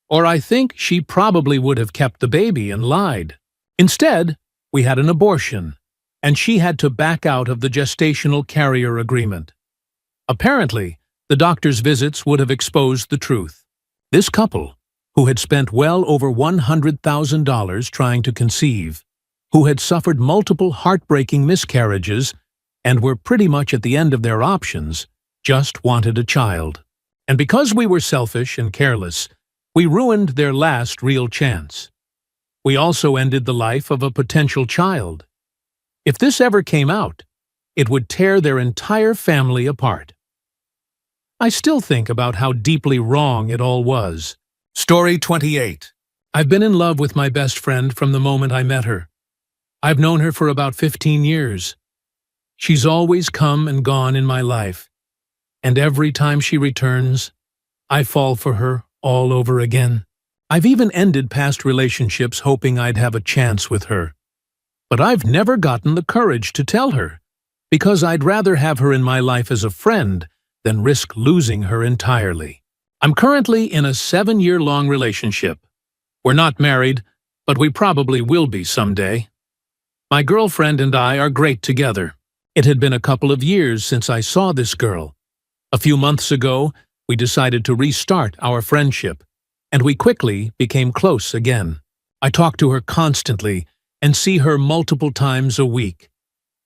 Or I think she probably would have kept the baby and lied. Instead, we had an abortion, and she had to back out of the gestational carrier agreement. Apparently, the doctor's visits would have exposed the truth. This couple, who had spent well over $100,000 trying to conceive, who had suffered multiple heartbreaking miscarriages and were pretty much at the end of their options, just wanted a child. And because we were selfish and careless, we ruined their last real chance. We also ended the life of a potential child. If this ever came out, it would tear their entire family apart. I still think about how deeply wrong it all was. Story 28. I've been in love with my best friend from the moment I met her. I've known her for about 15 years. She's always come and gone in my life, and every time she returns, I fall for her all over again. I've even ended past relationships hoping I'd have a chance with her. But I've never gotten the courage to tell her, because I'd rather have her in my life as a friend than risk losing her entirely. I'm currently in a 7-year-long relationship. We're not married, but we probably will be someday. My girlfriend and I are great together. It had been a couple of years since I saw this girl. A few months ago, we decided to restart our friendship, and we quickly became close again. I talk to her constantly and see her multiple times a week.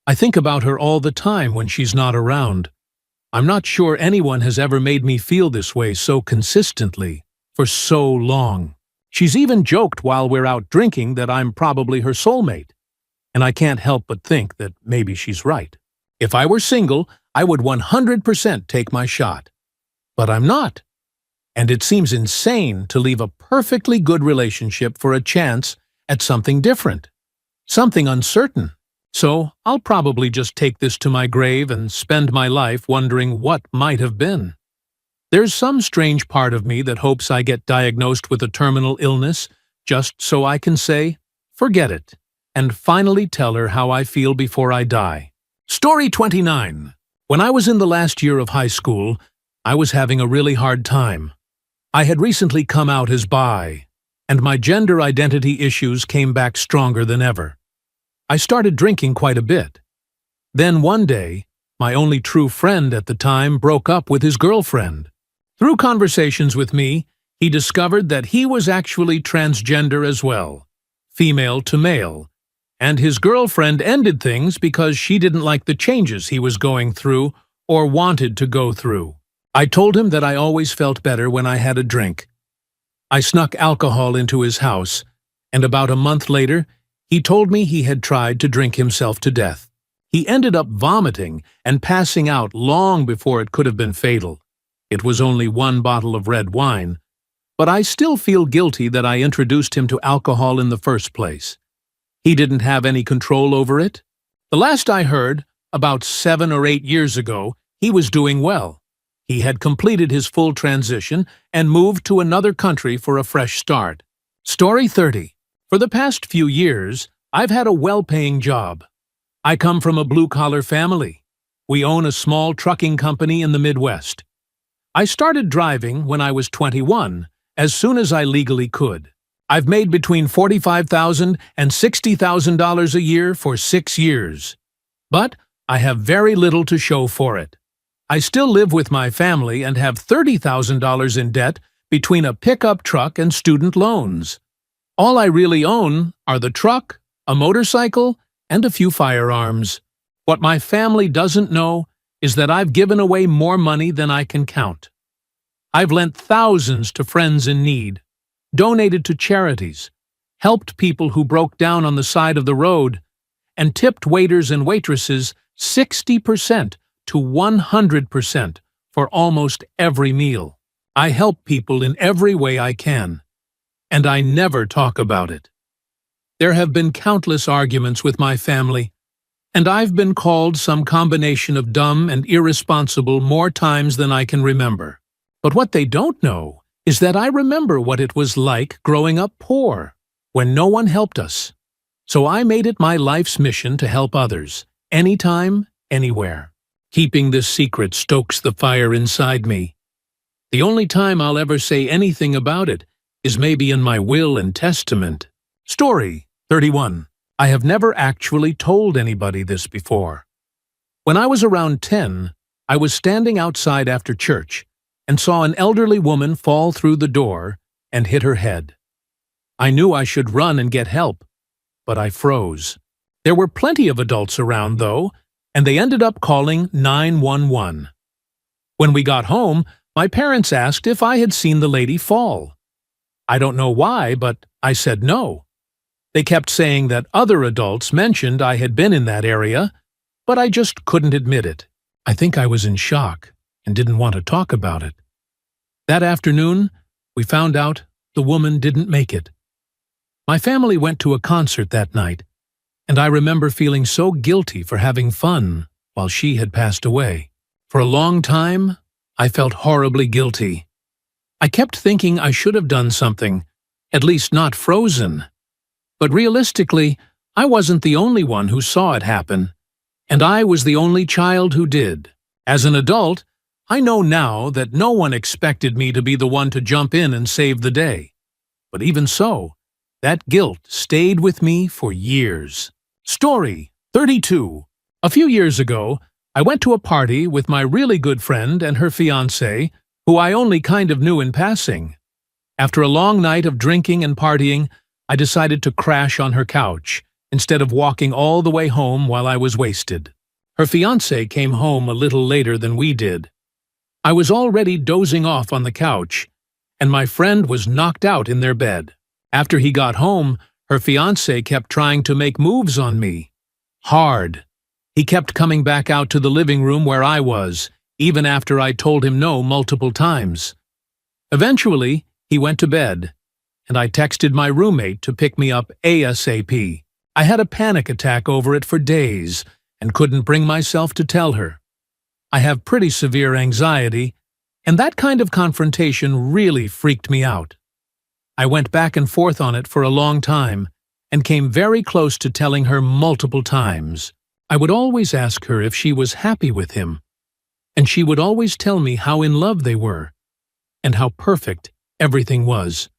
I think about her all the time when she's not around. I'm not sure anyone has ever made me feel this way so consistently, for so long. She's even joked while we're out drinking that I'm probably her soulmate, and I can't help but think that maybe she's right. If I were single, I would 100% take my shot. But I'm not. And it seems insane to leave a perfectly good relationship for a chance at something different, something uncertain. So I'll probably just take this to my grave and spend my life wondering what might have been. There's some strange part of me that hopes I get diagnosed with a terminal illness just so I can say, forget it, and finally tell her how I feel before I die. Story 29. When I was in the last year of high school, I was having a really hard time. I had recently come out as bi, and my gender identity issues came back stronger than ever. I started drinking quite a bit. Then one day, my only true friend at the time broke up with his girlfriend. Through conversations with me, he discovered that he was actually transgender as well, female to male, and his girlfriend ended things because she didn't like the changes he was going through or wanted to go through. I told him that I always felt better when I had a drink. I snuck alcohol into his house, and about a month later, he told me he had tried to drink himself to death. He ended up vomiting and passing out long before it could have been fatal. It was only 1 bottle of red wine, but I still feel guilty that I introduced him to alcohol in the first place. He didn't have any control over it. The last I heard, about 7 or 8 years ago, he was doing well. He had completed his full transition and moved to another country for a fresh start. Story 30. For the past few years, I've had a well-paying job. I come from a blue-collar family. We own a small trucking company in the Midwest. I started driving when I was 21, as soon as I legally could. I've made between $45,000 and $60,000 a year for 6 years. But I have very little to show for it. I still live with my family and have $30,000 in debt between a pickup truck and student loans. All I really own are the truck, a motorcycle, and a few firearms. What my family doesn't know is that I've given away more money than I can count. I've lent thousands to friends in need, donated to charities, helped people who broke down on the side of the road, and tipped waiters and waitresses 60% to 100% for almost every meal. I help people in every way I can, and I never talk about it. There have been countless arguments with my family, and I've been called some combination of dumb and irresponsible more times than I can remember. But what they don't know is that I remember what it was like growing up poor, when no one helped us. So I made it my life's mission to help others, anytime, anywhere. Keeping this secret stokes the fire inside me. The only time I'll ever say anything about it is maybe in my will and testament. Story 31. I have never actually told anybody this before. When I was around 10, I was standing outside after church and saw an elderly woman fall through the door and hit her head. I knew I should run and get help, but I froze. There were plenty of adults around, though, and they ended up calling 911. When we got home, my parents asked if I had seen the lady fall. I don't know why, but I said no. They kept saying that other adults mentioned I had been in that area, but I just couldn't admit it. I think I was in shock and didn't want to talk about it. That afternoon, we found out the woman didn't make it. My family went to a concert that night, and I remember feeling so guilty for having fun while she had passed away. For a long time, I felt horribly guilty. I kept thinking I should have done something, At least not frozen. But realistically, I wasn't the only one who saw it happen, and I was the only child who did. As an adult, I know now that no one expected me to be the one to jump in and save the day. But even so, that guilt stayed with me for years. Story 32. A few years ago, I went to a party with my really good friend and her fiancé, who I only kind of knew in passing. After a long night of drinking and partying, I decided to crash on her couch, instead of walking all the way home while I was wasted. Her fiancé came home a little later than we did. I was already dozing off on the couch, and my friend was knocked out in their bed. After he got home, her fiancé kept trying to make moves on me. Hard. He kept coming back out to the living room where I was, even after I told him no multiple times. Eventually, he went to bed, and I texted my roommate to pick me up ASAP. I had a panic attack over it for days and couldn't bring myself to tell her. I have pretty severe anxiety, and that kind of confrontation really freaked me out. I went back and forth on it for a long time and came very close to telling her multiple times. I would always ask her if she was happy with him, and she would always tell me how in love they were and how perfect everything was.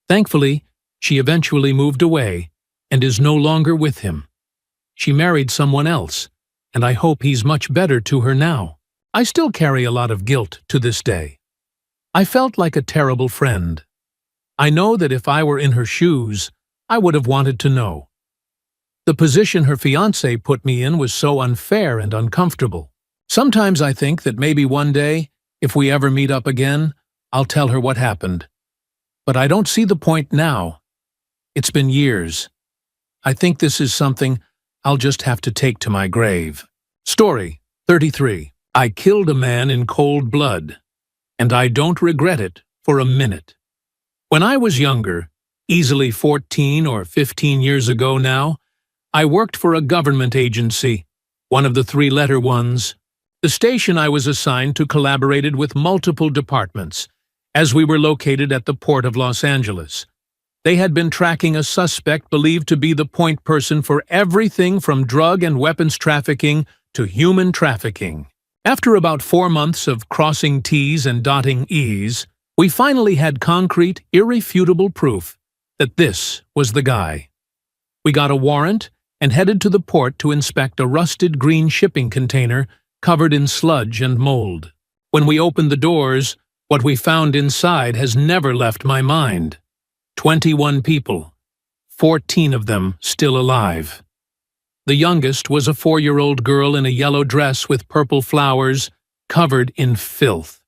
Thankfully, she eventually moved away and is no longer with him. She married someone else, and I hope he's much better to her now. I still carry a lot of guilt to this day. I felt like a terrible friend. I know that if I were in her shoes, I would have wanted to know. The position her fiancé put me in was so unfair and uncomfortable. Sometimes I think that maybe one day, if we ever meet up again, I'll tell her what happened. But I don't see the point now. It's been years. I think this is something I'll just have to take to my grave. Story 33. I killed a man in cold blood, and I don't regret it for a minute. When I was younger, easily 14 or 15 years ago now, I worked for a government agency, one of the three-letter ones. The station I was assigned to collaborated with multiple departments, as we were located at the Port of Los Angeles. They had been tracking a suspect believed to be the point person for everything from drug and weapons trafficking to human trafficking. After about 4 months of crossing T's and dotting E's, we finally had concrete, irrefutable proof that this was the guy. We got a warrant and headed to the port to inspect a rusted green shipping container covered in sludge and mold. When we opened the doors, what we found inside has never left my mind. 21 people, 14 of them still alive. The youngest was a 4-year-old girl in a yellow dress with purple flowers, covered in filth.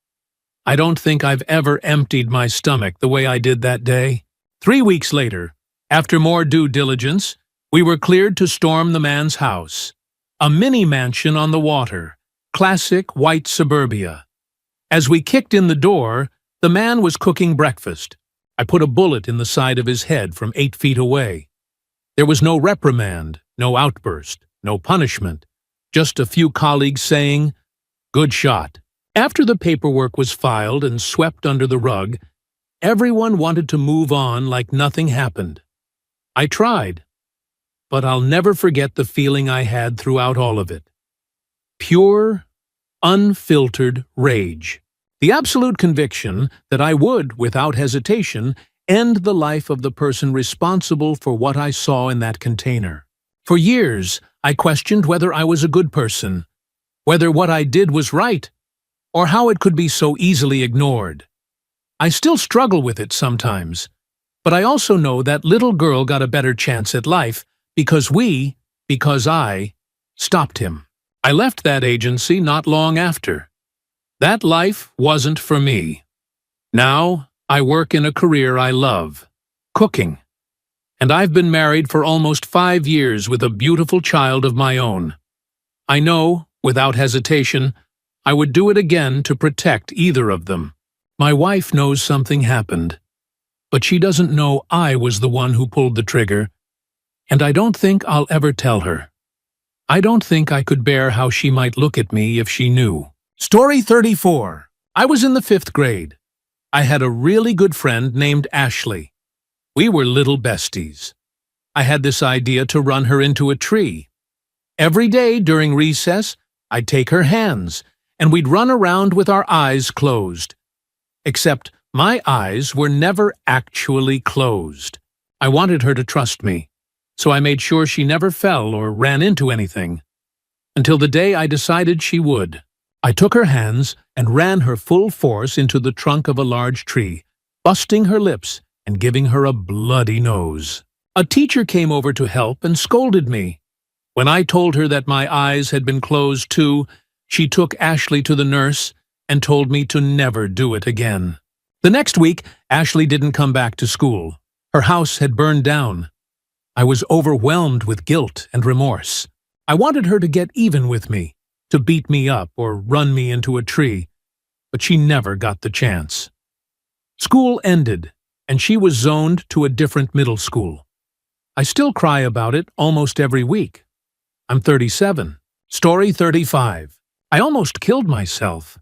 I don't think I've ever emptied my stomach the way I did that day. 3 weeks later, after more due diligence, we were cleared to storm the man's house. A mini mansion on the water, classic white suburbia. As we kicked in the door, the man was cooking breakfast. I put a bullet in the side of his head from 8 feet away. There was no reprimand, no outburst, no punishment, just a few colleagues saying, "Good shot." After the paperwork was filed and swept under the rug, everyone wanted to move on like nothing happened. I tried, but I'll never forget the feeling I had throughout all of it. Pure, unfiltered rage. The absolute conviction that I would, without hesitation, end the life of the person responsible for what I saw in that container. For years, I questioned whether I was a good person, whether what I did was right, or how it could be so easily ignored. I still struggle with it sometimes, but I also know that little girl got a better chance at life because I, stopped him. I left that agency not long after. That life wasn't for me. Now, I work in a career I love, cooking. And I've been married for almost 5 years with a beautiful child of my own. I know, without hesitation, I would do it again to protect either of them. My wife knows something happened, but she doesn't know I was the one who pulled the trigger, and I don't think I'll ever tell her. I don't think I could bear how she might look at me if she knew. Story 34. I was in the 5th grade. I had a really good friend named Ashley. We were little besties. I had this idea to run her into a tree. Every day during recess, I'd take her hands, and we'd run around with our eyes closed. Except my eyes were never actually closed. I wanted her to trust me, so I made sure she never fell or ran into anything. Until the day I decided she would. I took her hands and ran her full force into the trunk of a large tree, busting her lips and giving her a bloody nose. A teacher came over to help and scolded me. When I told her that my eyes had been closed too, she took Ashley to the nurse and told me to never do it again. The next week, Ashley didn't come back to school. Her house had burned down. I was overwhelmed with guilt and remorse. I wanted her to get even with me, to beat me up or run me into a tree, but she never got the chance. School ended, and she was zoned to a different middle school. I still cry about it almost every week. I'm 37. Story 35. I almost killed myself.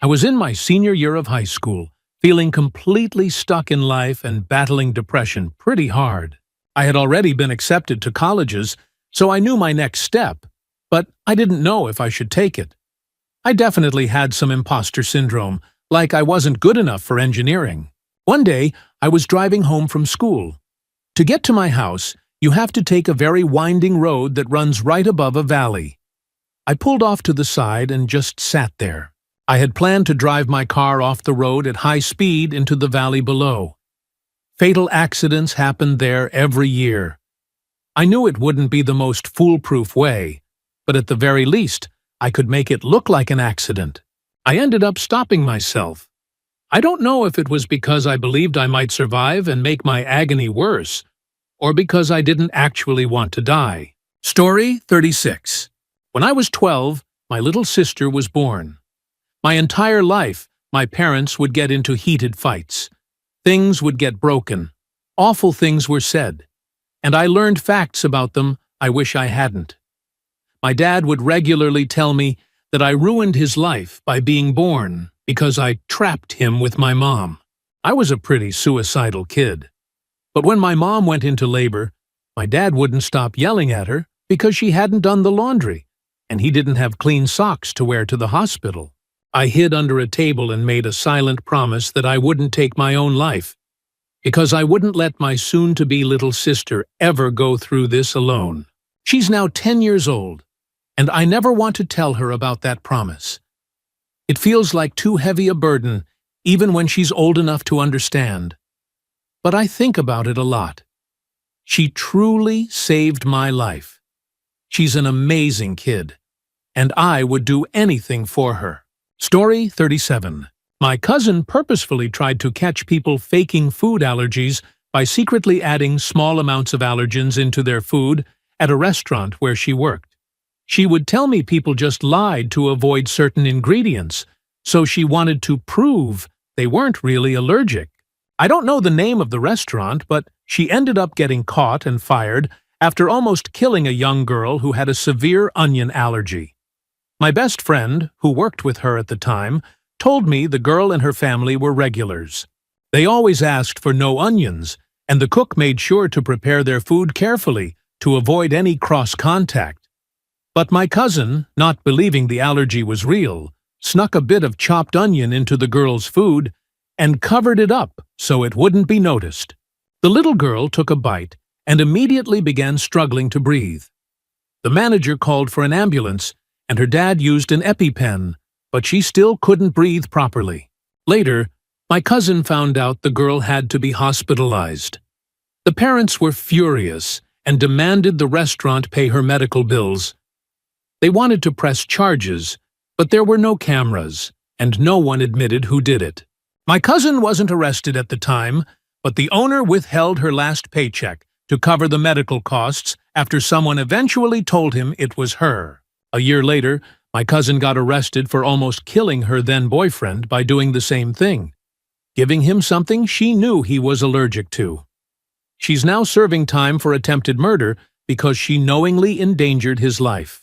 I was in my senior year of high school, feeling completely stuck in life and battling depression pretty hard. I had already been accepted to colleges, so I knew my next step, but I didn't know if I should take it. I definitely had some imposter syndrome, like I wasn't good enough for engineering. One day, I was driving home from school. To get to my house, you have to take a very winding road that runs right above a valley. I pulled off to the side and just sat there. I had planned to drive my car off the road at high speed into the valley below. Fatal accidents happened there every year. I knew it wouldn't be the most foolproof way, but at the very least, I could make it look like an accident. I ended up stopping myself. I don't know if it was because I believed I might survive and make my agony worse, or because I didn't actually want to die. Story 36. When I was 12, my little sister was born. My entire life, my parents would get into heated fights. Things would get broken. Awful things were said. And I learned facts about them I wish I hadn't. My dad would regularly tell me that I ruined his life by being born because I trapped him with my mom. I was a pretty suicidal kid. But when my mom went into labor, my dad wouldn't stop yelling at her because she hadn't done the laundry, and he didn't have clean socks to wear to the hospital. I hid under a table and made a silent promise that I wouldn't take my own life, because I wouldn't let my soon-to-be little sister ever go through this alone. She's now 10 years old, and I never want to tell her about that promise. It feels like too heavy a burden, even when she's old enough to understand. But I think about it a lot. She truly saved my life. She's an amazing kid, and I would do anything for her. Story 37. My cousin purposefully tried to catch people faking food allergies by secretly adding small amounts of allergens into their food at a restaurant where she worked. She would tell me people just lied to avoid certain ingredients, so she wanted to prove they weren't really allergic. I don't know the name of the restaurant, but she ended up getting caught and fired after almost killing a young girl who had a severe onion allergy. My best friend, who worked with her at the time, told me the girl and her family were regulars. They always asked for no onions, and the cook made sure to prepare their food carefully to avoid any cross-contact. But my cousin, not believing the allergy was real, snuck a bit of chopped onion into the girl's food and covered it up so it wouldn't be noticed. The little girl took a bite and immediately began struggling to breathe. The manager called for an ambulance, and her dad used an EpiPen, but she still couldn't breathe properly. Later, my cousin found out the girl had to be hospitalized. The parents were furious and demanded the restaurant pay her medical bills. They wanted to press charges, but there were no cameras, and no one admitted who did it. My cousin wasn't arrested at the time, but the owner withheld her last paycheck to cover the medical costs after someone eventually told him it was her. A year later, my cousin got arrested for almost killing her then-boyfriend by doing the same thing, giving him something she knew he was allergic to. She's now serving time for attempted murder because she knowingly endangered his life.